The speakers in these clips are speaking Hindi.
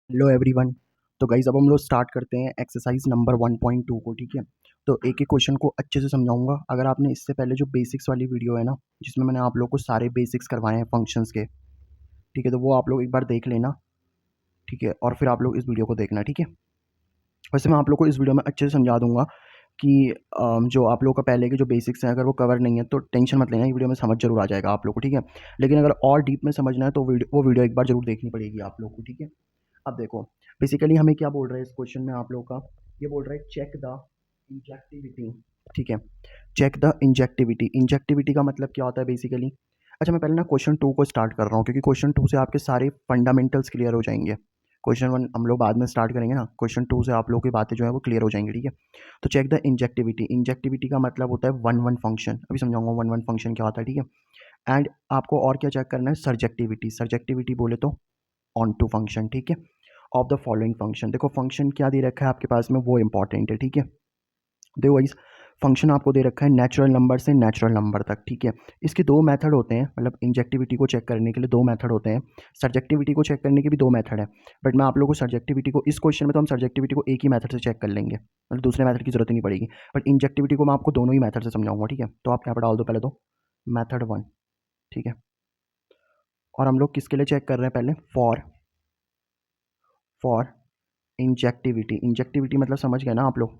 Hello everyone. तो गाइज अब हम लोग स्टार्ट करते हैं एक्सरसाइज नंबर 1.2 को। ठीक है, तो एक एक क्वेश्चन को अच्छे से समझाऊंगा। अगर आपने इससे पहले जो बेसिक्स वाली वीडियो है ना, जिसमें मैंने आप लोग को सारे बेसिक्स करवाए हैं फंक्शंस के, ठीक है, तो वो आप लोग एक बार देख लेना। ठीक है, और फिर आप लोग इस वीडियो को देखना। ठीक है, वैसे मैं आप लोग को इस वीडियो में अच्छे से समझा दूंगा कि जो आप लोग का पहले के जो बेसिक्स हैं अगर वो कवर नहीं है तो टेंशन मत लेना, ये वीडियो में समझ जरूर आ जाएगा आप लोग को। ठीक है, लेकिन अगर और डीप में समझना है तो वो वीडियो एक बार जरूर देखनी पड़ेगी आप लोग को। ठीक है, अब देखो बेसिकली हमें क्या बोल रहा है इस क्वेश्चन में आप लोग का, ये बोल रहा है चेक द इंजेक्टिविटी। ठीक है, चेक द इंजेक्टिविटी। इंजेक्टिविटी का मतलब क्या होता है बेसिकली। अच्छा, मैं पहले ना क्वेश्चन टू को स्टार्ट कर रहा हूँ क्योंकि क्वेश्चन टू से आपके सारे फंडामेंटल्स क्लियर हो जाएंगे। क्वेश्चन वन हम लोग बाद में स्टार्ट करेंगे ना, क्वेश्चन टू से आप लोग की बातें जो है वो क्लियर हो जाएंगी। ठीक है, तो चेक द इंजेक्टिविटी। इंजेक्टिविटी का मतलब होता है वन वन फंक्शन। अभी समझाऊंगा वन वन फंक्शन क्या होता है। ठीक है, एंड आपको और क्या चेक करना है, सर्जेक्टिविटी। सर्जेक्टिविटी बोले तो ऑन टू फंक्शन। ठीक है, ऑफ द फॉलोइंग फंक्शन। देखो फंक्शन क्या दे रखा है आपके पास में, वो इंपॉर्टेंट है। ठीक है, देखो वाइज फंक्शन आपको दे रखा है नेचुरल नंबर से नेचुरल नंबर तक। ठीक है, इसके दो मेथड होते हैं, मतलब इंजेक्टिविटी को चेक करने के लिए दो मेथड होते हैं, सब्जेक्टिविटी को चेक करने के भी दो मेथड है। बट मैं आप लोगों को सब्जेक्टिविटी को इस क्वेश्चन में तो हम सब्जेक्टिविटी को एक ही मेथड से चेक कर लेंगे, मतलब दूसरे मेथड की जरूरत ही नहीं पड़ेगी। बट इंजेक्टिविटी को मैं आपको दोनों ही मेथड से समझाऊंगा। ठीक है, तो आप यहाँ पर डाल दो पहले तो मेथड वन। ठीक है, और हम लोग किसके लिए चेक कर रहे हैं पहले, फॉर इंजेक्टिविटी। इंजेक्टिविटी मतलब समझ गए ना आप लोग,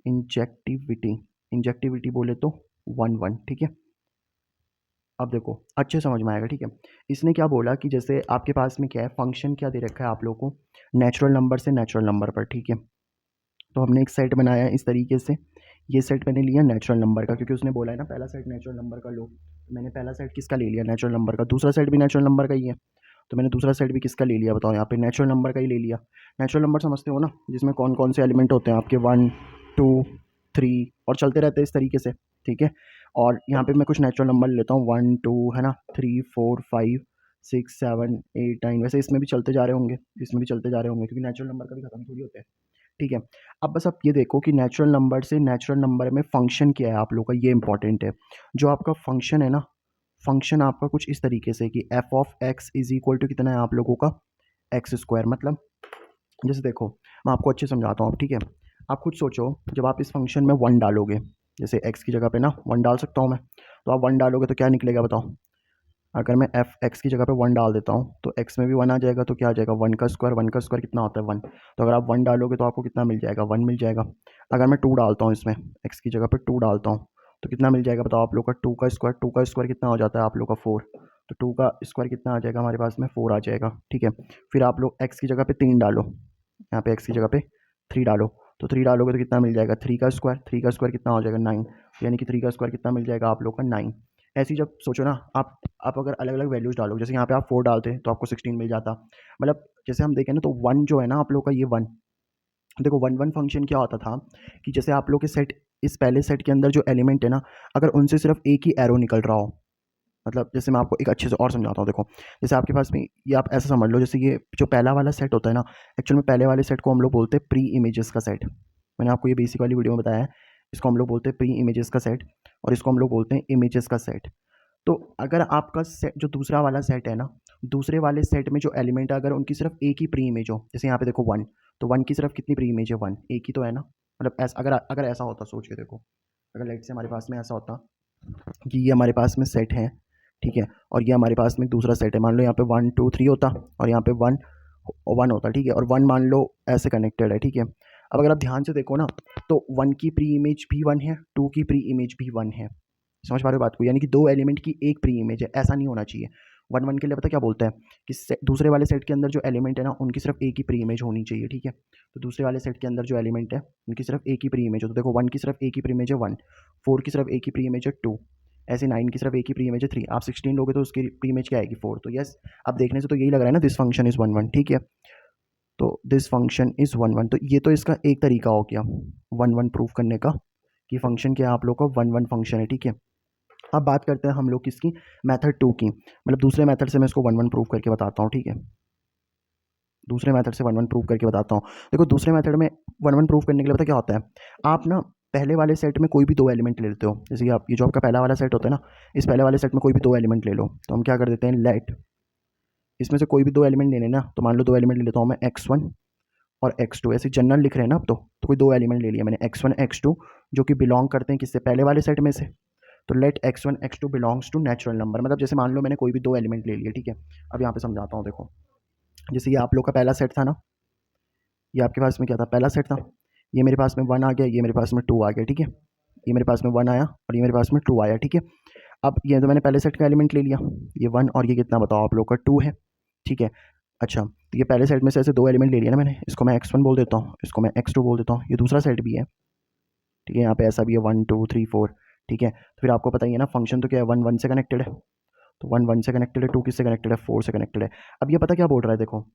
इंजेक्टिविटी। इंजेक्टिविटी बोले तो वन वन। ठीक है, अब देखो अच्छे समझ में आएगा। ठीक है, इसने क्या बोला कि जैसे आपके पास में क्या है, फंक्शन क्या दे रखा है आप लोगों को, नेचुरल नंबर से नेचुरल नंबर पर। ठीक है, तो हमने एक सेट बनाया है इस तरीके से। ये सेट मैंने लिया नेचुरल नंबर का क्योंकि उसने बोला है ना पहला सेट नेचुरल नंबर का लो। तो मैंने पहला सेट किसका ले लिया, नेचुरल नंबर का। दूसरा सेट भी नेचुरल नंबर का ही है, तो मैंने दूसरा सेट भी किसका ले लिया बताओ, यहाँ पे नेचुरल नंबर का ही ले लिया। नेचुरल नंबर समझते हो ना, जिसमें कौन कौन से एलिमेंट होते हैं आपके, वन टू थ्री और चलते रहते हैं इस तरीके से। ठीक है, और यहाँ पे मैं कुछ नेचुरल नंबर लेता हूँ, वन टू है ना, three four five six seven eight nine. वैसे इसमें भी चलते जा रहे होंगे, इसमें भी चलते जा रहे होंगे क्योंकि नेचुरल नंबर कभी खत्म थोड़ी होते हैं। ठीक है, अब बस आप ये देखो कि नेचुरल नंबर से नेचुरल नंबर में फंक्शन क्या है आप लोग का, ये इंपॉर्टेंट है। जो आपका फंक्शन है ना, फंक्शन आपका कुछ इस तरीके से कि f of x is equal to कितना है आप लोगों का, एक्स स्क्वायर। मतलब जैसे देखो मैं आपको अच्छे समझाता हूँ। ठीक है, आप खुद सोचो, जब आप इस फंक्शन में वन डालोगे, जैसे एक्स की जगह पे ना वन डाल सकता हूँ मैं, तो आप वन डालोगे तो क्या निकलेगा बताओ। अगर मैं एफ एक्स की जगह पे वन डाल देता हूँ तो एक्स में भी वन आ जाएगा, तो क्या आ जाएगा, वन का स्क्वायर। वन का स्क्वायर कितना होता है, वन। तो अगर आप वन डालोगे तो आपको कितना मिल जाएगा, वन मिल जाएगा। अगर मैं टू डालता हूँ इसमें, एक्स की जगह पे टू डालता हूँ तो कितना मिल जाएगा बताओ आप लोग का, टू का स्क्वायर। टू का स्क्वायर कितना हो जाता है आप लोग का, फोर। तो टू का स्क्वायर कितना आ जाएगा हमारे पास में, फोर आ जाएगा। ठीक है, फिर आप लोग एक्स की जगह पे तीन डालो, यहाँ पे एक्स की जगह पे थ्री डालो, तो थ्री डालोगे तो कितना मिल जाएगा, थ्री का स्क्वायर। थ्री का स्क्वायर कितना हो जाएगा, नाइन। यानी कि थ्री का स्क्वायर कितना मिल जाएगा आप लोग का, नाइन। ऐसी जब सोचो ना आप अगर अलग अलग वैल्यूज डालो, जैसे यहाँ पे आप फोर डालते तो आपको 16 मिल जाता। मतलब जैसे हम देखें ना तो वन जो है ना आप लोग का, ये वन, देखो वन वन फंक्शन क्या होता था कि जैसे आप लोग के सेट, इस पहले सेट के अंदर जो एलिमेंट है ना, अगर उनसे सिर्फ एक ही एरो निकल रहा हो, मतलब जैसे मैं आपको एक अच्छे से और समझाता हूँ। देखो जैसे आपके पास में ये आप ऐसा समझ लो, जैसे ये जो पहला वाला सेट होता है ना, एक्चुअल में पहले वाले सेट को हम लोग बोलते हैं प्री इमेजेस का सेट। मैंने आपको ये बेसिक वाली वीडियो में बताया है, इसको हम लोग बोलते हैं प्री इमेजेस का सेट, और इसको हम लोग बोलते हैं इमेजेस का सेट। तो अगर आपका सेट जो दूसरा वाला सेट है ना, दूसरे वाले सेट में जो एलिमेंट है अगर उनकी सिर्फ एक ही प्री इमेज हो, जैसे यहाँ पे देखो वन, तो वन की सिर्फ कितनी प्री इमेज है, वन, एक ही तो है ना। मतलब ऐसा अगर अगर ऐसा होता, सोच के देखो, अगर लाइट से हमारे पास में ऐसा होता कि ये हमारे पास में सेट है, ठीक है, और ये हमारे पास में दूसरा सेट है, मान लो यहाँ पे वन टू थ्री होता और यहाँ पे वन वन होता। ठीक है, और वन मान लो ऐसे कनेक्टेड है। ठीक है, अब अगर आप ध्यान से देखो ना, तो वन की प्री इमेज भी वन है, टू की प्री इमेज भी वन है। समझ पा रहे हो बात को, यानी कि दो एलिमेंट की एक प्री इमेज है, ऐसा नहीं होना चाहिए। वन वन के लिए पता क्या बोलता है कि दूसरे वाले सेट के अंदर जो एलिमेंट है ना, उनकी सिर्फ एक ही प्री इमेज होनी चाहिए। ठीक है, तो दूसरे वाले सेट के अंदर जो एलिमेंट है उनकी सिर्फ एक ही प्री इमेज हो, तो देखो वन की सिर्फ एक ही प्री इमेज है वन, फोर की सिर्फ एक ही प्री इमेज है टू, ऐसे नाइन की सिर्फ एक ही प्री इमेज है थ्री। आप 16 लोगे तो उसकी प्री इमेज क्या आएगी, फोर। तो यस, अब देखने से तो यही लग रहा है ना, this function is one one. ठीक है, तो this function is one one, तो ये तो इसका एक तरीका हो गया वन वन प्रूफ करने का, कि फंक्शन क्या है आप लोग का, वन वन फंक्शन है। ठीक है, अब बात करते हैं हम लोग किसकी, मेथड टू की। मतलब दूसरे मेथड से मैं इसको वन वन प्रूव करके बताता हूँ। ठीक है, दूसरे मेथड से वन वन प्रूव करके बताता हूँ। देखो दूसरे मेथड में वन वन प्रूव करने के लिए पता क्या होता है, आप ना पहले वाले सेट में कोई भी दो एलिमेंट ले लेते हो। जैसे कि आप ये जो आपका पहला वाला सेट होता है ना, इस पहले वाले सेट में कोई भी दो एलिमेंट ले लो, तो हम क्या कर देते हैं, लेट इसमें से कोई भी दो एलिमेंट लेने ना, तो मान लो दो एलिमेंट ले लेता हूँ मैं x1 और x2, ऐसे जनरल लिख रहे हैं ना अब तो कोई दो एलिमेंट ले लिया मैंने x1 x2 जो कि बिलोंग करते हैं किससे, पहले वाले सेट में से। तो let x1 x2 belongs to natural number, मतलब जैसे मान लो मैंने कोई भी दो एलिमेंट ले लिए, ठीक है। अब यहाँ पे समझाता हूँ, देखो जैसे ये आप लोग का पहला सेट था ना, ये आपके पास में क्या था, पहला सेट था, ये मेरे पास में 1 आ गया, ये मेरे पास में 2 आ गया, ठीक है। ये मेरे पास में 1 आया और ये मेरे पास में 2 आया, ठीक है। अब ये तो मैंने पहले सेट का एलिमेंट ले लिया, ये 1 और ये कितना बताओ आप लोग का 2 है, ठीक है। अच्छा, तो ये पहले सेट में से ऐसे दो एलिमेंट ले लिया ना मैंने, इसको मैं x1 बोल देता हूँ, इसको मैं x2 बोल देता हूँ, ये दूसरा सेट भी है, ठीक है। यहाँ पे ऐसा भी है 1 2 3 4, ठीक है। तो फिर आपको पता ही है ना, फंक्शन तो क्या है, 1 1 से कनेक्टेड है, तो 1 1 से कनेक्टेड है, 2 किससे कनेक्टेड है, 4 से कनेक्टेड है। अब ये पता क्या बोल रहा है, देखो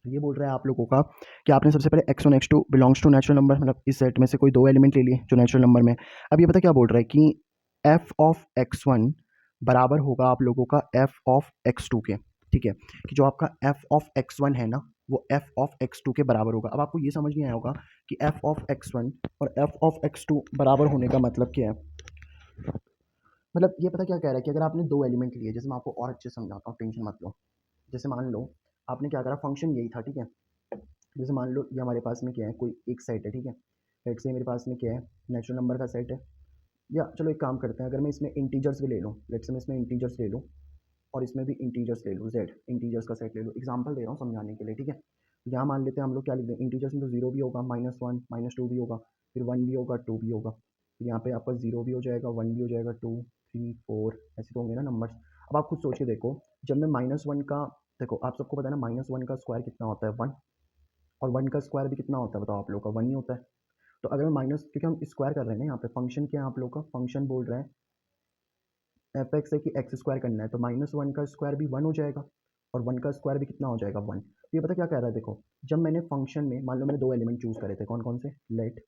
ये बोल रहा है आप लोगों का कि आपने सबसे पहले x1 x2 belongs to natural number, मतलब इस सेट में से कोई दो एलिमेंट ले लिए जो नेचुरल नंबर में। अब ये पता क्या बोल रहा है कि f ऑफ x1 बराबर होगा आप लोगों का f ऑफ x2 के, ठीक है। कि जो आपका f ऑफ x1 है ना, वो f ऑफ x2 के बराबर होगा। अब आपको ये समझ नहीं आया होगा कि f ऑफ x1 और f ऑफ x2 बराबर होने का मतलब क्या है। मतलब ये पता क्या कह रहा है कि अगर आपने दो एलिमेंट लिए, जैसे मैं आपको और अच्छे से समझाता हूँ, टेंशन मत लो। जैसे मान लो आपने क्या करा, फंक्शन यही था, ठीक है। जैसे मान लो ये हमारे पास में क्या है, कोई एक सेट है, ठीक है। लेट से मेरे पास में क्या है, नेचुरल नंबर का सेट है। या चलो एक काम करते हैं, अगर मैं इसमें इंटीजर्स भी ले लूँ, लेट से मैं इसमें इंटीजर्स ले लूँ और इसमें भी इंटीजर्स ले लूँ, जेड इंटीजर्स का सेट ले लूँ, एग्जांपल दे रहा हूँ समझाने के लिए, ठीक है। यहाँ मान लेते हैं हम लोग क्या लिख दें, इंटीजर्स में तो जीरो भी होगा, -1 -2 भी होगा, फिर 1 भी होगा, 2 भी होगा। फिर यहाँ पे आपका जीरो भी हो जाएगा, 1 भी हो जाएगा, 2 3 4 ऐसे तो होंगे ना नंबर्स। अब आप खुद सोच के देखो, जब मैं -1 का, देखो आप सबको पता है ना, -1 का स्क्वायर कितना होता है, 1, और 1 का स्क्वायर भी कितना होता है बताओ आप लोग का, 1 ही होता है। तो अगर मैं माइनस, क्योंकि हम स्क्वायर कर रहे हैं ना, यहाँ पे फंक्शन क्या है आप लोग का, फंक्शन बोल रहे हैं एफ एक्स है कि एक्स स्क्वायर करना है, तो -1 का स्क्वायर भी 1 हो जाएगा और 1 का स्क्वायर भी कितना हो जाएगा, 1। तो ये पता क्या कह रहा है, देखो जब मैंने फंक्शन में मान लो मैंने दो एलिमेंट चूज़ करे थे, कौन कौन से, लेट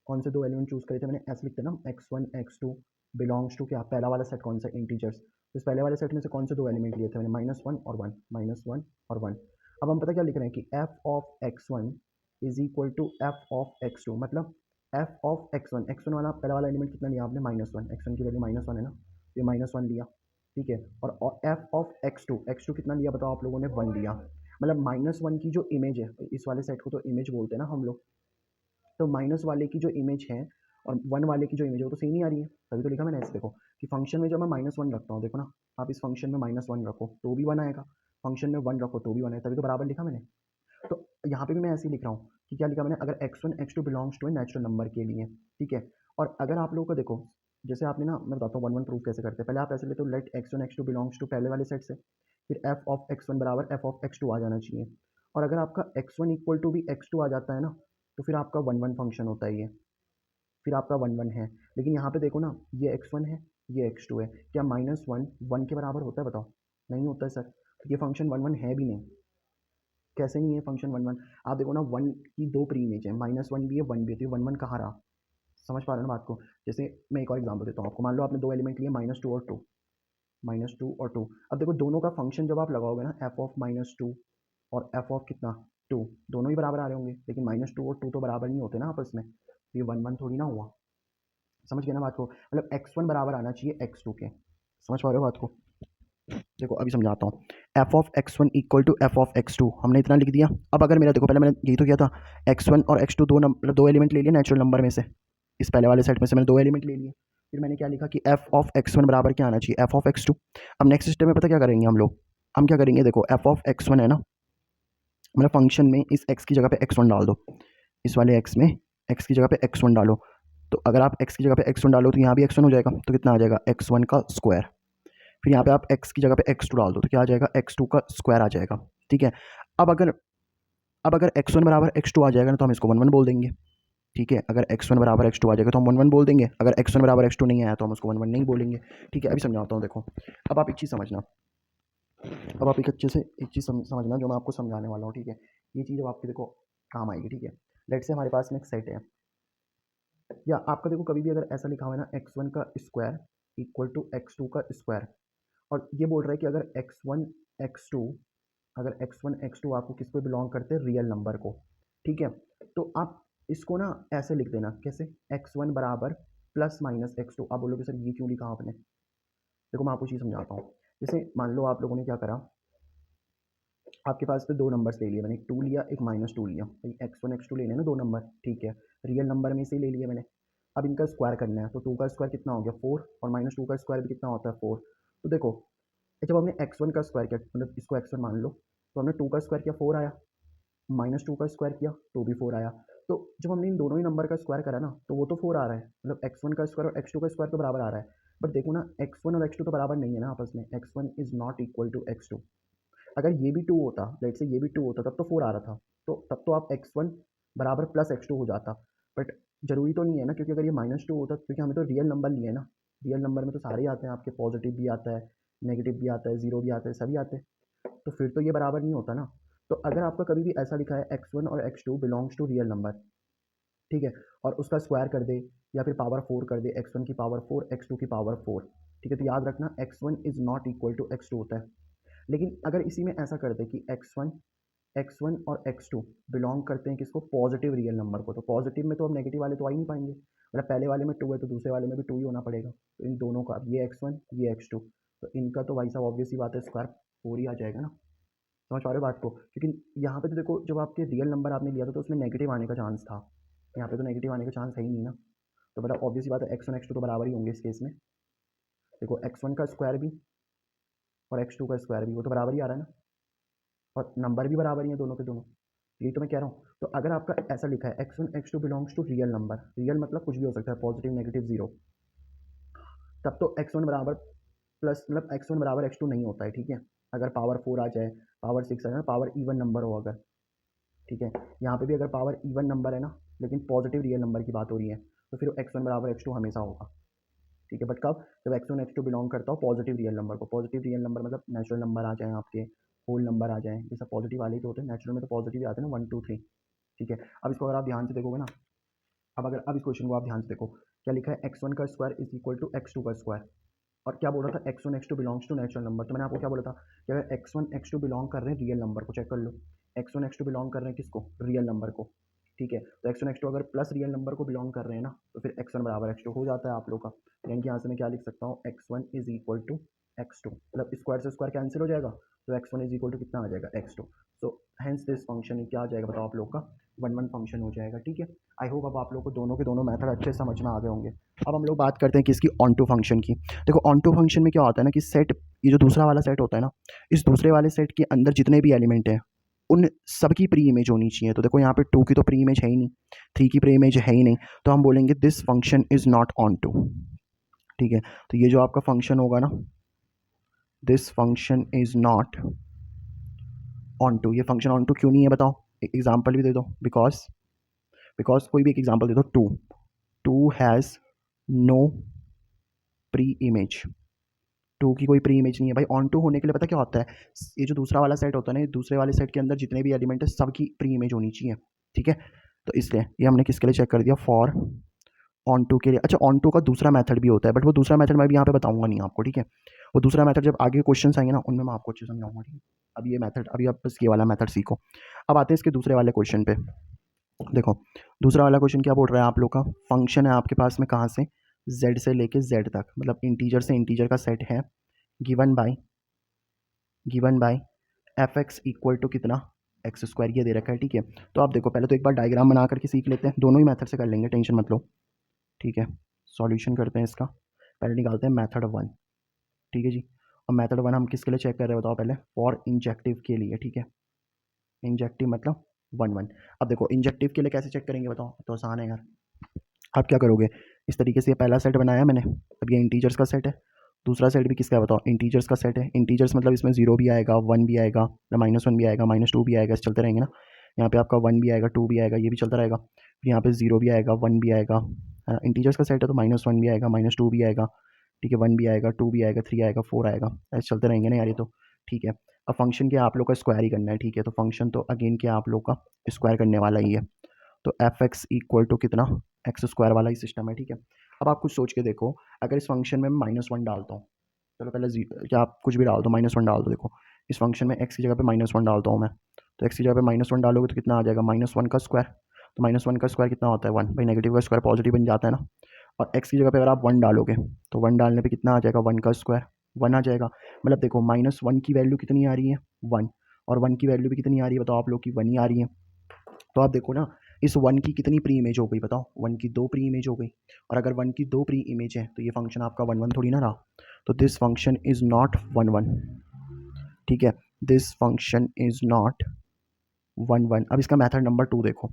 कौन से दो एलिमेंट चूज़ करे थे मैंने, ऐसे लिखते ना, x1 x2 बिलोंग्स टू क्या, पहला वाला सेट कौन सा, इंटीजर्स। तो इस पहले वाले सेट में से कौन से दो एलिमेंट लिए थे मैंने, -1 और 1, -1 और 1। अब हम पता क्या लिख रहे हैं कि f of x1 is equal to f of x2, मतलब f ऑफ x1 वाला पहला वाला एलिमेंट कितना लिया आपने, -1, x1 की वैल्यू -1 है ना, ये -1 लिया, ठीक है। और f ऑफ x2 कितना लिया बताओ आप लोगों ने, 1 लिया। मतलब -1 की जो इमेज है, इस वाले सेट को तो इमेज बोलते हैं ना हम लोग, तो माइनस वाले की जो इमेज है और 1 वाले की जो इमेज है वो तो सेम ही आ रही है, तभी तो लिखा मैंने ऐसे। देखो कि फंक्शन में जब मैं -1 रखता हूँ, देखो ना, आप इस फंक्शन में -1 रखो तो भी 1 आएगा, फंक्शन में 1 रखो तो भी 1 आएगा, तभी तो बराबर लिखा मैंने। तो यहाँ पे भी मैं ऐसे ही लिख रहा हूँ कि क्या लिखा मैंने, अगर x1 x2 belongs to a natural number के लिए, ठीक है। और अगर आप लोगों को देखो, जैसे आपने ना, मैं बताता हूँ 1 1 प्रूफ कैसे करते हैं। पहले आप ऐसे लेते हो, late x1 x2 belongs to पहले वाले सेट से, फिर f ऑफ x1 बराबर f ऑफ x2 आ जाना चाहिए। और अगर आपका x1 इक्वल टू भी x2 आ जाता है ना, तो फिर आपका 1 1 फंक्शन होता है ये, फिर आपका 1 1 है। लेकिन यहाँ पे देखो ना, ये x1 है, ये x2 है, क्या -1 1 के बराबर होता है बताओ, नहीं होता है सर। तो ये फंक्शन 1 1 है भी नहीं, कैसे नहीं है फंक्शन 1 1। आप देखो ना, 1 की दो प्री इमेज है, -1 भी है, 1 भी है, तो ये 1 1 कहाँ रहा, समझ पा रहे हो ना बात को। जैसे मैं एक और एग्जाम्पल देता हूँ आपको, मान लो आपने दो एलिमेंट लिए, -2 और 2, -2 और 2। अब देखो दोनों का फंक्शन जब आप लगाओगे ना, f ऑफ -2 और f ऑफ कितना 2, दोनों ही बराबर आ रहे होंगे, लेकिन -2 और 2 तो बराबर नहीं होते ना आपस में, तो ये 1 1 थोड़ी ना हुआ। समझ गए ना बात को, मतलब x1 बराबर आना चाहिए x2 के, समझ पा रहे हो बात को। देखो अभी समझाता हूँ, f of x1 equal to f of x2 हमने इतना लिख दिया। अब अगर मेरा, देखो पहले मैंने यही तो किया था, x1 और x2 दो मतलब दो एलिमेंट ले लिए नेचुरल नंबर में से, इस पहले वाले सेट में से मैंने दो एलिमेंट ले लिए। फिर मैंने क्या लिखा कि f ऑफ x1 बराबर क्या आना चाहिए, f ऑफ x2। अब नेक्स्ट स्टेप में पता क्या करेंगे हम लोग, हम क्या करेंगे, देखो f ऑफ x1 है ना, मतलब फंक्शन में इस x की जगह पे x1 डाल दो, इस वाले x में x की जगह पे x1 डालो। तो अगर आप x की जगह पे x1 डालो तो यहाँ भी x1 हो जाएगा, तो कितना आ जाएगा, x1 का स्क्वायर। फिर यहाँ पे आप x की जगह पे x2 डाल दो तो क्या आ जाएगा, x2 का स्क्वायर आ जाएगा, ठीक है। अब अगर अब अगर x1 बराबर x2 आ जाएगा ना, तो हम इसको 1 1 बोल देंगे, ठीक है। अगर x1 बराबर x2 आ जाएगा तो हम 1 1 बोल देंगे, अगर x1 बराबर x2 नहीं आया तो हम उसको 1 1 नहीं बोलेंगे, ठीक है। अभी समझाता हूँ, देखो अब आप एक चीज़ समझना, अब आप एक अच्छे से एक चीज़ समझना जो मैं आपको समझाने वाला हूँ, ठीक है। ये चीज़ अब आपके देखो काम आएगी, ठीक है। लेट से हमारे पास में एक सेट है, या आपका देखो कभी भी अगर ऐसा लिखा हुआ है ना, x1 का स्क्वायर इक्वल टू x2 का स्क्वायर, और ये बोल रहा है कि अगर x1 x2, अगर x1 x2 आपको किस पे बिलोंग करते हैं, रियल नंबर को, ठीक है। तो आप इसको ना ऐसे लिख देना, कैसे, x1 बराबर प्लस माइनस x2। आप बोलोगे सर ये क्यों लिखा आपने, देखो मैं आपको चीज़ समझाता हूँ। जैसे मान लो आप लोगों ने क्या करा, आपके पास पे दो नंबर्स ले लिए मैंने, एक 2 लिया, एक -2 लिया। भाई x1 x2 लेने हैं ना दो नंबर, ठीक है। रियल नंबर में से ही ले लिए मैंने। अब इनका स्क्वायर करना है, तो 2 का स्क्वायर कितना हो गया 4, और -2 का स्क्वायर भी कितना होता है 4। तो देखो, जब हमने x1 का स्क्वायर किया, मतलब इसको x1 मान लो, तो हमने 2 का स्क्वायर किया 4 आया, -2 का स्क्वायर किया तो भी 4 आया। तो जब हमने इन दोनों ही नंबर का स्क्वायर करा ना, तो वो तो 4 आ रहा है, मतलब x1 का स्क्वायर और x2 का स्क्वायर तो बराबर आ रहा है। बट देखो ना, x1 और x2 तो बराबर नहीं है ना आपस में, x1 is not equal to x2। अगर ये भी 2 होता, लेट से ये भी 2 होता, तब तो 4 आ रहा था, तो तब तो आप x1 बराबर प्लस x2 हो जाता। बट ज़रूरी तो नहीं है ना, क्योंकि अगर ये -2 होता, क्योंकि हमें तो रियल नंबर लिए ना, रियल नंबर में तो सारे ही आते हैं आपके, पॉजिटिव भी आता है, नेगेटिव भी आता है, ज़ीरो भी आता है, सभी आते हैं, तो फिर तो ये बराबर नहीं होता ना। तो अगर आपका कभी भी ऐसा लिखा है x1 और x2 belongs to real number, ठीक है, और उसका स्क्वायर कर दे या फिर पावर 4 कर दे, x1 की पावर 4 x2 की पावर 4, ठीक है, तो याद रखना x1 is not equal to x2 होता है। लेकिन अगर इसी में ऐसा कर दे कि x1 और x2 बिलोंग करते हैं किसको, पॉजिटिव रियल नंबर को, तो पॉजिटिव में तो अब नेगेटिव वाले तो आ ही नहीं पाएंगे, मतलब पहले वाले में 2 है तो दूसरे वाले में भी 2 ही होना पड़ेगा, तो इन दोनों का, ये x1 ये x2, तो इनका तो भाई साहब ऑब्वियस ही बात है, स्क्वायर 4 ही आ जाएगा ना। समझ पा रहे हो बात को, क्योंकि यहाँ पे तो देखो, जब आपके रियल नंबर आपने लिया था तो उसमें नेगेटिव आने का चांस था, यहाँ पे तो नेगेटिव आने का चांस है ही नहीं ना। तो मतलब ऑब्वियस ही बात है, x1 x2 तो बराबर ही होंगे इस केस में। देखो, x1 का स्क्वायर भी और x2 का स्क्वायर भी, वो तो बराबर ही आ रहा है ना, और नंबर भी बराबर ही है दोनों के दोनों, यही तो मैं कह रहा हूँ। तो अगर आपका ऐसा लिखा है x1 x2 belongs to real number, real मतलब कुछ भी हो सकता है, पॉजिटिव नेगेटिव जीरो, तब तो x1 बराबर प्लस, मतलब x1 बराबर x2 नहीं होता है, ठीक है। अगर पावर 4 आ जाए, पावर 6 आ जाए, पावर इवन नंबर हो अगर, ठीक है, यहाँ पे भी अगर पावर इवन नंबर है ना, लेकिन पॉजिटिव रियल नंबर की बात हो रही है, तो फिर x1 बराबर x2 हमेशा होगा, ठीक है। बट कब, जब x1 x2 बिलोंग करता हो पॉजिटिव रियल नंबर को, पॉजिटिव रियल नंबर मतलब नेचुरल नंबर आ जाए आपके, होल नंबर आ जाए, ये सब पॉजिटिव वाले ही तो होते हैं, नेचुरल में तो पॉजिटिव ही आते हैं ना, 1 2 3, ठीक है। अब इसको अगर आप ध्यान से देखोगे ना, अब इस क्वेश्चन को आप ध्यान से देखो, क्या लिखा है, x1 का square is equal to x2 का स्क्वायर, और क्या बोल रहा था, x1 x2 belongs to natural number. तो मैंने आपको क्या बोला था कि अगर x1 x2 बिलोंग कर रहे हैं रियल नंबर को, चेक कर लो, x1 x2 बिलोंग कर रहे हैं किसको, रियल नंबर को, ठीक है। तो x1 x2 अगर प्लस रियल नंबर को बिलोंग कर रहे हैं ना, तो फिर x1 बराबर x2 हो जाता है आप लोग का, यानी कि यहाँ से मैं क्या लिख सकता हूँ, x1 is equal to x2, मतलब स्क्वायर से स्क्वायर कैंसिल हो जाएगा, तो x1 इज इक्वल टू कितना आ जाएगा, x2। So hence this function क्या आ जाएगा बताओ आप लोग का, 1 1 फंक्शन हो जाएगा, ठीक है। आई होप अब आप लोग को दोनों के दोनों मेथड अच्छे से समझ में आ गए होंगे। अब हम लोग बात करते हैं किसकी, ऑन टू फंक्शन की। देखो, ऑन टू फंक्शन में क्या होता है ना कि सेट, ये जो दूसरा वाला सेट होता है ना, इस दूसरे वाले सेट के अंदर जितने भी एलिमेंट हैं उन सबकी प्री इमेज होनी चाहिए। तो देखो, यहाँ पे 2 की तो प्री इमेज है ही नहीं, 3 की प्री इमेज है ही नहीं, तो हम बोलेंगे this function is not onto, ठीक है। तो ये जो आपका फंक्शन होगा ना, this function is not onto, ये फंक्शन ऑन टू क्यों नहीं है बताओ, एक एग्जाम्पल भी दे दो, बिकॉज कोई भी एक एग्जाम्पल दे दो, two has no preimage, 2 की कोई प्री इमेज नहीं है भाई। ऑन टू होने के लिए पता क्या होता है, ये जो दूसरा वाला सेट होता है ना, ये दूसरे वाले सेट के अंदर जितने भी एलिमेंट है सबकी प्री इमेज होनी चाहिए, ठीक है। तो इसलिए ये हमने किसके लिए चेक कर दिया, फॉर ऑन टू के लिए। अच्छा, ऑन टू का दूसरा मेथड भी होता है, बट वो दूसरा मेथड मैं भी यहाँ पे बताऊंगा नहीं आपको, ठीक है। वो दूसरा मेथड जब आगे क्वेश्चन आएंगे ना, उनमें मैं आपको अच्छे से समझाऊंगा, ठीक है। अब ये मेथड, अभी आप बस ये वाला मेथड सीखो। अब आते हैं इसके दूसरे वाले क्वेश्चन पे। देखो, दूसरा वाला क्वेश्चन क्या बोल रहा है आप लोग का, फंक्शन है आपके पास में कहाँ से, z से लेके z तक, मतलब इंटीजर से इंटीजर का सेट है, given by f x equal to कितना, एक्स स्क्वायर, ये दे रखा है, ठीक है। तो आप देखो, पहले तो एक बार डायग्राम बना करके सीख लेते हैं, दोनों ही मेथड से कर लेंगे, टेंशन मत लो, ठीक है। सॉल्यूशन करते हैं इसका, पहले निकालते हैं मेथड 1, ठीक है जी। और मेथड 1 हम किसके लिए चेक कर रहे हैं बताओ पहले, फॉर इंजेक्टिव के लिए, ठीक है। इंजेक्टिव मतलब 1 1। अब देखो, इंजेक्टिव के लिए कैसे चेक करेंगे बताओ, तो आसान है यार। आप क्या करोगे, इस तरीके से ये पहला सेट बनाया मैंने, अब ये इंटीजर्स का सेट है, दूसरा सेट भी किसका है बताओ, इंटीजर्स का सेट है। इंटीजर्स मतलब इसमें 0 भी आएगा, 1 भी आएगा, -1 भी आएगा, -2 भी आएगा, चलते रहेंगे ना। यहाँ पे आपका 1 भी आएगा, 2 भी आएगा, ये भी चलता रहेगा, फिर यहाँ पे 0 भी आएगा, 1 भी आएगा, है ना। इंटीजर्स का सेट है तो -1 भी आएगा, -2 भी आएगा, ठीक है, 1 भी आएगा, 2 भी आएगा, 3 आएगा, 4 आएगा, ऐसे चलते रहेंगे ना यार, ये तो ठीक है। अब फंक्शन क्या आप लोग का स्क्वायर ही करना है, ठीक है। तो फंक्शन तो अगेन क्या आप लोग का स्क्वायर करने वाला ही है, तो एफ एक्स इक्वल टू कितना, एक्स स्क्वायर वाला ही सिस्टम है, ठीक है। अब आप कुछ सोच के देखो, अगर इस फंक्शन में मैं -1 डालता हूँ, चलो पहले क्या आप कुछ भी डाल दो, -1 डाल दो, देखो इस फंक्शन में x की जगह पे -1 डालता हूँ मैं, तो x की जगह पे -1 डालोगे तो कितना आ जाएगा, -1 का स्क्वायर, तो -1 का स्क्वायर कितना होता है 1, भाई नेगेटिव का स्क्वायर पॉजिटिव बन जाता है ना। और x की जगह पे अगर आप 1 डालोगे, तो 1 डालने पे कितना आ जाएगा, 1 का स्क्वायर 1 आ जाएगा। मतलब देखो, -1 की वैल्यू कितनी आ रही है 1, और 1 की वैल्यू भी कितनी आ रही है बताओ आप लोग की 1 ही आ रही है। तो आप देखो ना इस 1 की कितनी प्री इमेज हो गई बताओ, 1 की 2 प्री इमेज हो गई। और अगर 1 की 2 प्री इमेज है तो ये फंक्शन आपका 1 1 थोड़ी ना रहा। तो दिस फंक्शन इज नॉट 1 1, ठीक है, दिस फंक्शन इज नॉट 1 1। अब इसका मेथड नंबर 2 देखो,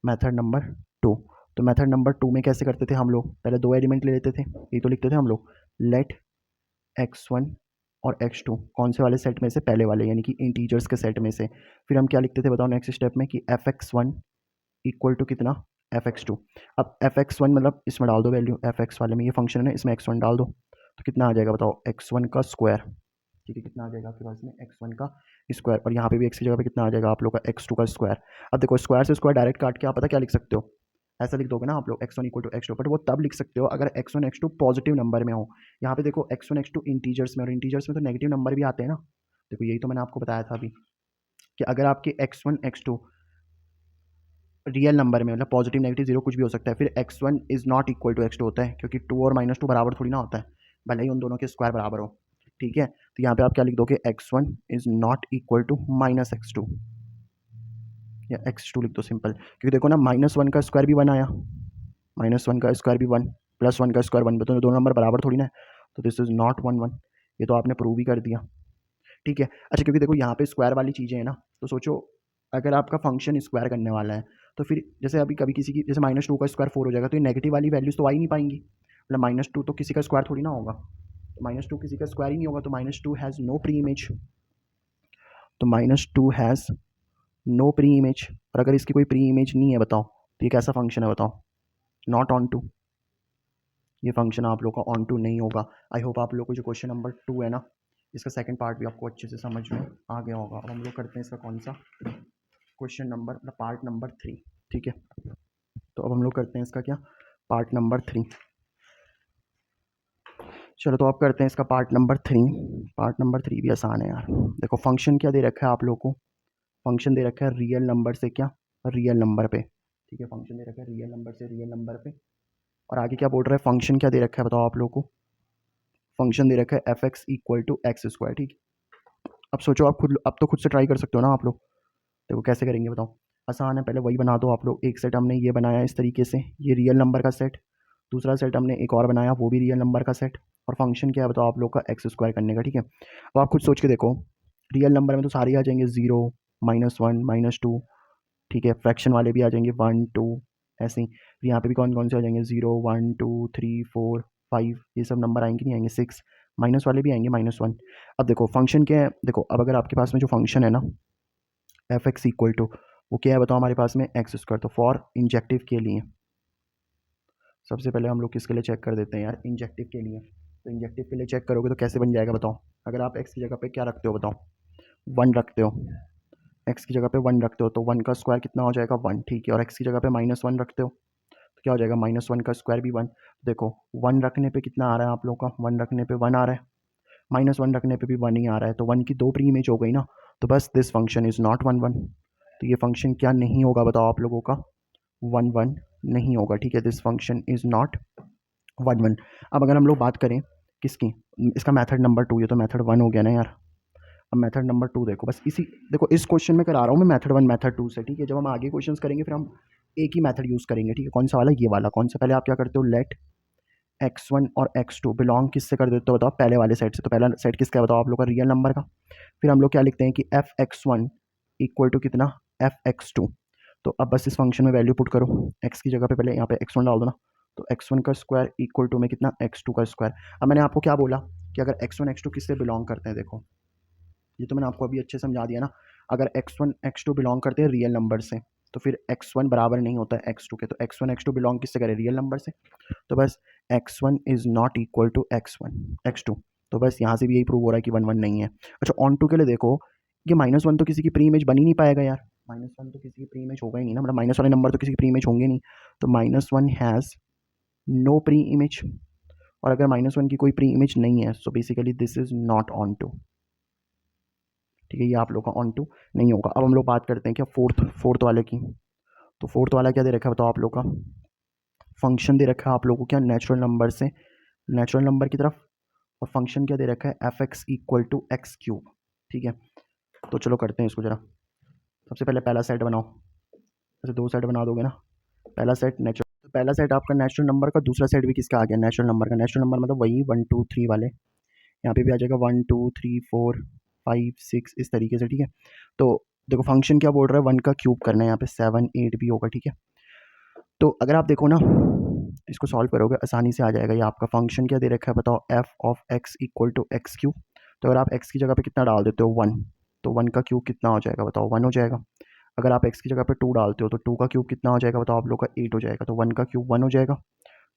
मेथड नंबर 2। तो मेथड नंबर 2 में कैसे करते थे हम लोग, पहले 2 एलिमेंट ले लेते थे, ये तो लिखते थे हम लोग लेट x1 और x2 कौन से वाले सेट में से, पहले वाले यानी कि इंटीजर्स के सेट में से। फिर हम क्या लिखते थे बताओ नेक्स्ट स्टेप में कि fx1 इक्वल टू कितना fx2। अब fx1 मतलब इसमें डाल दो वैल्यू, fx वाले में ये फंक्शन है ना, इसमें x1 डाल दो तो कितना आ जाएगा बताओ x1 का स्क्वायर, ठीक है, कितना आ जाएगा आपके पास में x1 का स्क्वायर। और यहाँ पे भी x की जगह पे कितना आ जाएगा आप लोग का x2 का स्क्वायर। अब देखो स्क्वायर से स्क्वायर डायरेक्ट काट के आप पता क्या लिख सकते हो, ऐसा लिख दोगे ना आप लोग x1 equal to x2, but वो तब लिख सकते हो अगर x1 x2 पॉजिटिव नंबर में हो। यहाँ पे देखो x1 x2 इंटीजर्स में, और इंटीजर्स में तो नेगेटिव नंबर भी आते हैं ना। देखो यही तो मैंने आपको बताया था अभी कि अगर आपके x1 x2 रियल नंबर में, मतलब पॉजिटिव नेगेटिव जीरो कुछ भी हो सकता है, फिर x1 is not equal to x2 होता है, क्योंकि 2 और -2 बराबर थोड़ी ना होता है, भले ही उन दोनों के स्क्वायर बराबर हो, ठीक है। तो यहाँ पे आप क्या लिख दोगे, x1 is not equal to -x2 या x2 लिख दो सिंपल, क्योंकि देखो ना -1 का स्क्वायर भी 1 आया, -1 का स्क्वायर भी 1, +1 का स्क्वायर 1, तो दोनों नंबर बराबर थोड़ी ना है। तो दिस इज नॉट 1 1, ये तो आपने प्रूव ही कर दिया, ठीक है। अच्छा क्योंकि देखो यहाँ पे स्क्वायर वाली चीज़ें हैं ना, तो सोचो अगर आपका फंक्शन स्क्वायर करने वाला है तो फिर जैसे अभी कभी किसी की जैसे -2 का स्क्वायर 4 हो जाएगा, तो ये नेगेटिव वाली वैल्यूज तो आ ही नहीं पाएंगी, मतलब -2 तो किसी का स्क्वायर थोड़ी ना होगा, तो -2 किसी का स्क्वायर ही नहीं होगा, तो -2 हैज़ नो प्री इमेज, तो -2 हैज़ नो प्री इमेज। और अगर इसकी कोई प्री इमेज नहीं है बताओ तो ये कैसा फंक्शन है बताओ, नॉट ऑन टू, ये फंक्शन आप लोग का ऑन टू नहीं होगा। आई होप आप लोग को जो क्वेश्चन नंबर 2 है ना, इसका सेकंड पार्ट भी आपको अच्छे से समझ में आ गया होगा। अब हम लोग करते हैं इसका कौन सा क्वेश्चन नंबर, मतलब पार्ट नंबर 3, ठीक है। तो अब हम लोग करते हैं इसका क्या, पार्ट नंबर 3। चलो तो अब करते हैं इसका पार्ट नंबर 3। पार्ट नंबर 3 भी आसान है यार। देखो फंक्शन क्या दे रखा है आप लोग को, फंक्शन दे रखा है रियल नंबर से क्या, रियल नंबर पे, ठीक है, फंक्शन दे रखा है रियल नंबर से रियल नंबर पे। और आगे क्या बोल रहा है, फंक्शन क्या दे रखा है बताओ आप लोग को, फंक्शन दे रखा है f x equal to x square, ठीक है। अब सोचो आप खुद, अब तो खुद से ट्राई कर सकते हो ना आप लोग। देखो कैसे करेंगे बताओ, आसान है, पहले वही बना दो आप लोग। एक सेट हमने ये बनाया इस तरीके से, ये रियल नंबर का सेट, दूसरा सेट हमने एक और बनाया वो भी रियल नंबर का सेट, और फंक्शन क्या है बताओ आप लोग का, एक्स स्क्वायर करने का, ठीक है। अब आप खुद सोच के देखो, रियल नंबर में तो सारे आ जाएंगे, 0 -1 -2, ठीक है, फ्रैक्शन वाले भी आ जाएंगे 1 2, ऐसे ही। फिर यहाँ पे भी कौन कौन से आ जाएंगे, 0 1 2 3 4 5, ये सब नंबर आएंगे नहीं आएंगे, 6, माइनस वाले भी आएंगे -1। अब देखो फंक्शन क्या है, देखो अब अगर आपके पास में जो फंक्शन है ना एफ एक्स इक्वल टू, वो क्या है बताओ हमारे पास में, एक्स स्क्वायर। तो फॉर इंजेक्टिव के लिए सबसे पहले हम लोग किसके लिए चेक कर देते हैं यार, इंजेक्टिव के लिए। तो इंजेक्टिव के लिए चेक करोगे तो कैसे बन जाएगा बताओ, अगर आप एक्स की जगह पे क्या रखते हो बताओ, 1 रखते हो, एक्स की जगह पे 1 रखते हो तो 1 का स्क्वायर कितना हो जाएगा 1, ठीक है। और एक्स की जगह पे -1 रखते हो तो क्या हो जाएगा, -1 का स्क्वायर भी 1। देखो 1 रखने पे कितना आ रहा है आप लोग का, 1 रखने पे 1 आ रहा है, -1 रखने पे भी 1 ही आ रहा है, तो 1 की 2 प्री इमेज हो गई ना। तो बस दिस फंक्शन इज़ नॉट 1 1, तो ये फंक्शन क्या नहीं होगा बताओ आप लोगों का, 1 1 नहीं होगा, ठीक है। This function is not 1 1। अब अगर हम लोग बात करें किसकी, इसका मेथड नंबर 2, ये तो मेथड 1 हो गया ना यार। अब मेथड नंबर 2 देखो, बस इसी, देखो इस क्वेश्चन में करा रहा हूँ मैं मेथड 1 मेथड 2 से, ठीक है। जब हम आगे क्वेश्चंस करेंगे फिर हम एक ही मेथड यूज़ करेंगे, ठीक है। कौन सा वाला, ये वाला। कौन सा, पहले आप क्या करते हो, लेट x1 और x2 बिलोंग किससे कर देते हो बताओ, पहले वाले सेट से। तो पहला सेट किसका है बताओ आप लोग का, रियल नंबर का। फिर हम लोग क्या लिखते हैं कि f x one equal to कितना, एफ एक्स टू। तो अब बस इस फंक्शन में वैल्यू पुट करो, x की जगह पे पहले यहाँ पे x1 डाल दो ना, तो x1 का स्क्वायर इक्वल टू में कितना, x2 का स्क्वायर। अब मैंने आपको क्या बोला कि अगर x1 x2 किससे बिलोंग करते हैं, देखो ये तो मैंने आपको अभी अच्छे समझा दिया ना। अगर x1 x2 बिलोंग करते हैं रियल नंबर से तो फिर x1 बराबर नहीं होता है x2 के, तो x1 x2 बिलोंग किससे करें, रियल नंबर से। तो बस x1 is not equal to x2, तो बस यहाँ से भी यही प्रूव हो रहा है कि 1 1 नहीं है। अच्छा ऑन टू के लिए देखो, ये -1 तो किसी की प्री इमेज बन ही नहीं पाएगा यार, -1 तो किसी की प्री इमेज होगा ही नहीं ना, मतलब माइनस वाले नंबर तो किसी की प्री इमेज होंगे नहीं। तो -1 हैज़ नो प्री इमेज, और अगर -1 की कोई प्री इमेज नहीं है so basically this is not onto, ठीक है, ये आप लोग का ऑन टू नहीं होगा। अब हम लोग बात करते हैं क्या फोर्थ वाले की। तो फोर्थ वाला क्या दे रखा है बताओ आप लोग का, फंक्शन दे रखा है आप लोगों को क्या, नेचुरल नंबर से नेचुरल नंबर की तरफ, और फंक्शन क्या दे रखा है, f x equal to x cube, ठीक है। तो चलो करते हैं इसको ज़रा। सबसे पहले पहला सेट बनाओ, ऐसे 2 सेट बना दोगे ना। पहला सेट नेचुरल, तो पहला सेट आपका नेचुरल नंबर का, दूसरा सेट भी किसका आ गया, नेचुरल नंबर का। नेचुरल नंबर मतलब वही 1 2 3 वाले, यहाँ पे भी आ जाएगा 1 2 3 4 5 6 इस तरीके से, ठीक है। तो देखो फंक्शन क्या बोल रहा है, 1 का क्यूब करना है, यहाँ पे 7 8 भी होगा, ठीक है। तो अगर आप देखो ना, इसको सॉल्व करोगे आसानी से आ जाएगा। ये आपका फंक्शन क्या दे रखा है बताओ, f of x equal to x cube. तो अगर आप एक्स की जगह पे कितना डाल देते हो 1, तो 1 का क्यूब कितना हो जाएगा बताओ, 1 हो जाएगा। अगर आप एक्स की जगह पे 2 डालते हो तो 2 का क्यूब कितना हो जाएगा बताओ आप लोग का, 8 हो जाएगा। तो 1 का क्यूब 1 हो जाएगा,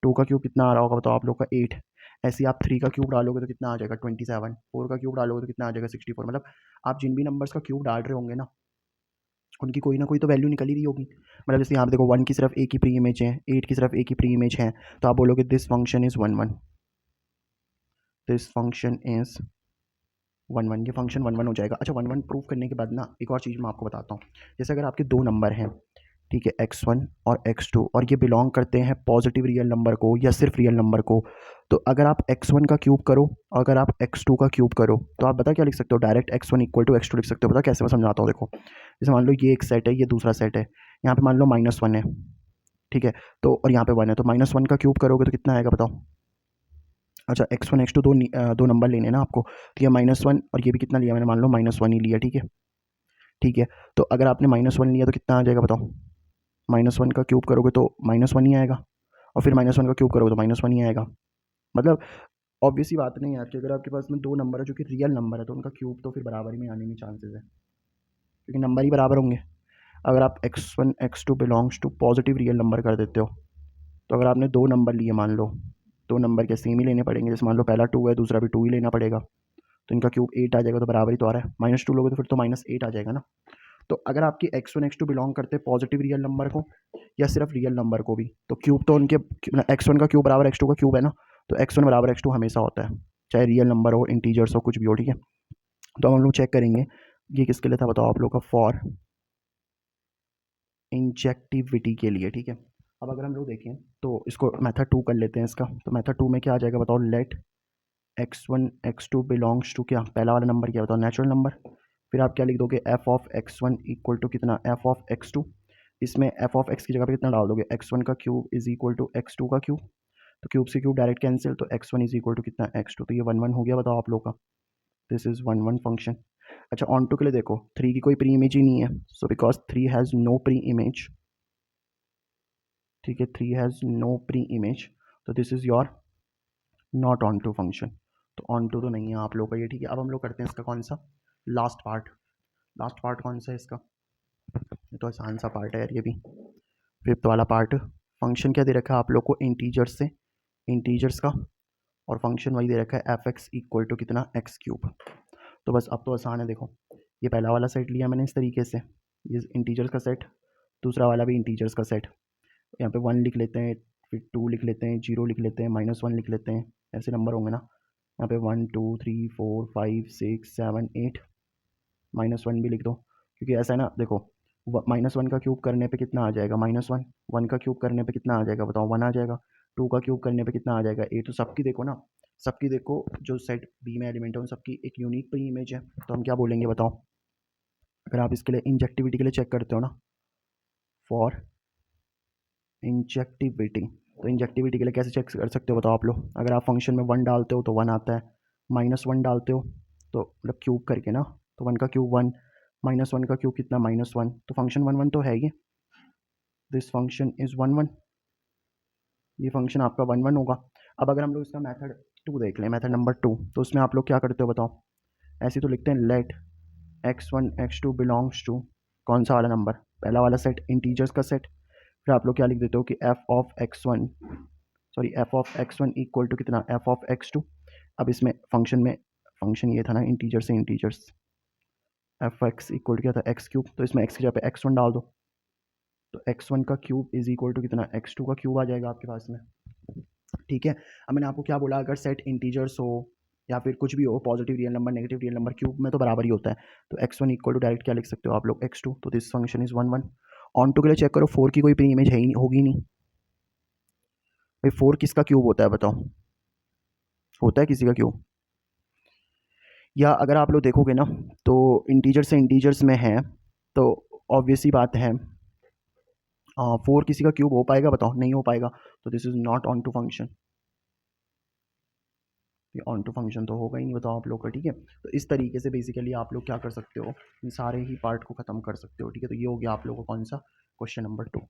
2 का क्यूब कितना आ रहा होगा बताओ आप लोग का, 8। ऐसे ही आप 3 का क्यूब डालोगे तो कितना आ जाएगा 27, 4 का क्यूब डालोगे तो कितना आ जाएगा 64। मतलब आप जिन भी नंबर्स का क्यूब डाल रहे होंगे ना, उनकी कोई ना कोई तो वैल्यू निकल ही रही होगी। मतलब जैसे यहाँ पे देखो 1 की सिर्फ एक ही प्री इमेज है, 8 की सिर्फ एक ही प्री इमेज है, तो आप बोलोगे this function is 1 1, this function is 1 1, ये फंक्शन 1 1 हो जाएगा। अच्छा 1 1 प्रूव करने के बाद ना एक और चीज़ मैं आपको बताता हूँ। जैसे अगर आपके 2 नंबर हैं, ठीक है, x1 और x2, और ये बिलोंग करते हैं पॉजिटिव रियल नंबर को या सिर्फ रियल नंबर को, तो अगर आप x1 का क्यूब करो और अगर आप x2 का क्यूब करो तो आप बता क्या लिख सकते हो, direct x1 equal to x2 लिख सकते हो। पता कैसे, मैं समझाता हूँ देखो। जैसे मान लो ये एक सेट है, ये दूसरा सेट है, यहाँ पे मान लो -1 है, ठीक है, तो और यहाँ पे 1 है, तो -1 का क्यूब करोगे तो कितना आएगा बताओ। अच्छा x1 x2 दो नंबर लेने ना आपको, तो ये -1 और ये भी कितना लिया मैंने, मान लो -1 ही लिया, ठीक है। ठीक है, तो अगर आपने -1 लिया तो कितना आ जाएगा बताओ, -1 का क्यूब करोगे तो -1 ही आएगा, और फिर -1 का क्यूब करोगे तो -1 ही आएगा। मतलब ऑब्वियस ही बात नहीं है कि अगर आपके पास में 2 नंबर है जो कि रियल नंबर है, तो उनका क्यूब तो फिर बराबर में आने में चांसेस है, क्योंकि नंबर ही बराबर होंगे। अगर आप x1 x2 belongs to positive real number कर देते हो, तो अगर आपने 2 नंबर लिए, मान लो 2 नंबर के सेम ही लेने पड़ेंगे, जैसे मान लो पहला 2 है, दूसरा भी 2 ही लेना पड़ेगा, तो इनका क्यूब 8 आ जाएगा, तो बराबर ही तो आ रहा है। -2 लोगे तो फिर तो -8 आ जाएगा ना। तो अगर आपकी x1 x2 बिलोंग करते हैं पॉजिटिव रियल नंबर को या सिर्फ रियल नंबर को भी, तो क्यूब तो उनके x1 का क्यूब बराबर x2 का क्यूब है ना, तो x1 बराबर x2 हमेशा होता है, चाहे रियल नंबर हो, इंटीजर्स हो, कुछ भी हो, ठीक है। तो हम लोग चेक करेंगे ये किसके लिए था बताओ आप लोग का, फॉर इंजेक्टिविटी के लिए, ठीक है। अब अगर हम लोग देखें तो इसको मेथड 2 कर लेते हैं इसका। तो मेथड 2 में क्या आ जाएगा बताओ, late x1 x2 belongs to क्या, पहला वाला नंबर क्या बताओ, नेचुरल नंबर। फिर आप क्या लिख दोगे, f of x1 equal to कितना, f ऑफ x2। इसमें f ऑफ x की जगह पे कितना डाल दोगे, x1 का cube is equal to x2 का क्यूब। तो क्यूब से क्यूब डायरेक्ट कैंसिल, तो x1 इज इक्वल टू कितना, x2। तो ये 1 1 हो गया बताओ आप लोग का, दिस इज 1 1 फंक्शन। अच्छा ऑन टू के लिए देखो, 3 की कोई प्री इमेज ही नहीं है, so because 3 has no preimage, ठीक है, 3 हैज़ नो प्री इमेज, तो this is your not onto function. तो ऑन टू तो नहीं है आप लोग का ये, ठीक है। अब हम लोग करते हैं इसका कौन सा, लास्ट पार्ट। लास्ट पार्ट कौन सा है इसका, ये तो आसान सा पार्ट है यार ये भी, फिफ्थ वाला पार्ट। फंक्शन क्या दे रखा है आप लोग को, इंटीजर्स से, इंटीजर्स का, और फंक्शन वही दे रखा है एफ एक्स इक्वल टू कितना, एक्स क्यूब। तो बस अब तो आसान है, देखो ये पहला वाला सेट लिया मैंने इस तरीके से, ये इंटीजर्स का सेट, दूसरा वाला भी इंटीजर्स का सेट। यहाँ पे 1 लिख लेते हैं, फिर 2 लिख लेते हैं, 0 लिख लेते हैं, -1 लिख लेते हैं, ऐसे नंबर होंगे ना। यहाँ पे 1 2 3 4 5 6 7 8, -1 भी लिख दो, क्योंकि ऐसा है ना देखो, -1 का क्यूब करने पे कितना आ जाएगा, -1, 1 का क्यूब करने पे कितना आ जाएगा बताओ, 1 आ जाएगा, 2 का क्यूब करने पे कितना आ जाएगा, 8। तो सबकी देखो ना, सबकी देखो जो सेट बी में एलिमेंट है उन सबकी एक यूनिक प्री इमेज है, तो हम क्या बोलेंगे बताओ। अगर आप इसके लिए इंजेक्टिविटी के लिए चेक करते हो ना, फॉर इंजेक्टिविटी, तो इंजेक्टिविटी के लिए कैसे चेक कर सकते हो बताओ आप लोग। अगर आप फंक्शन में 1 डालते हो तो 1 आता है, -1 डालते हो तो मतलब क्यूब करके ना, तो 1 का क्यूब 1, -1 का क्यूब कितना, -1, तो फंक्शन 1 1 तो है ये, दिस फंक्शन इज़ 1 1, ये फंक्शन आपका 1 1 होगा। अब अगर हम लोग इसका मेथड 2 देख लें, मेथड नंबर 2, तो उसमें आप लोग क्या करते हो बताओ। ऐसे तो लिखते हैं, late x1 x2 belongs to कौन सा वाला नंबर, पहला वाला सेट, इंटीजर्स का सेट। फिर आप लोग क्या लिख देते हो कि f of x one equal to कितना, एफ ऑफ x2। अब इसमें फंक्शन में, फंक्शन ये था ना इंटीजर से integers, f x equal to क्या था, एक्स क्यूब, तो इसमें एक्स की जगह पे x1 डाल दो, तो x1 का क्यूब इज इक्वल टू कितना, x2 का क्यूब आ जाएगा आपके पास में, ठीक है। अब मैंने आपको क्या बोला, अगर सेट इंटीजर्स हो या फिर कुछ भी हो, positive real number negative real number, cube में तो बराबर ही होता है। तो x1 इक्वल टू डायरेक्ट क्या लिख सकते हो आप लोग, x2। तो this function is 1 1। Onto के लिए चेक करो, 4 की कोई प्री इमेज है ही नहीं, होगी नहीं भाई। 4 किसका क्यूब होता है बताओ, होता है किसी का क्यूब, या अगर आप लोग देखोगे ना तो इंटीजर से इंटीजर्स में है तो ऑब्वियस ही बात है 4 किसी का क्यूब हो पाएगा बताओ? नहीं हो पाएगा, तो this is not onto function. ये ऑन टू फंक्शन तो होगा ही नहीं बताओ आप लोग का, ठीक है। तो इस तरीके से बेसिकली आप लोग क्या कर सकते हो, इन सारे ही पार्ट को ख़त्म कर सकते हो, ठीक है। तो ये हो गया आप लोगों का कौन सा, क्वेश्चन नंबर 2।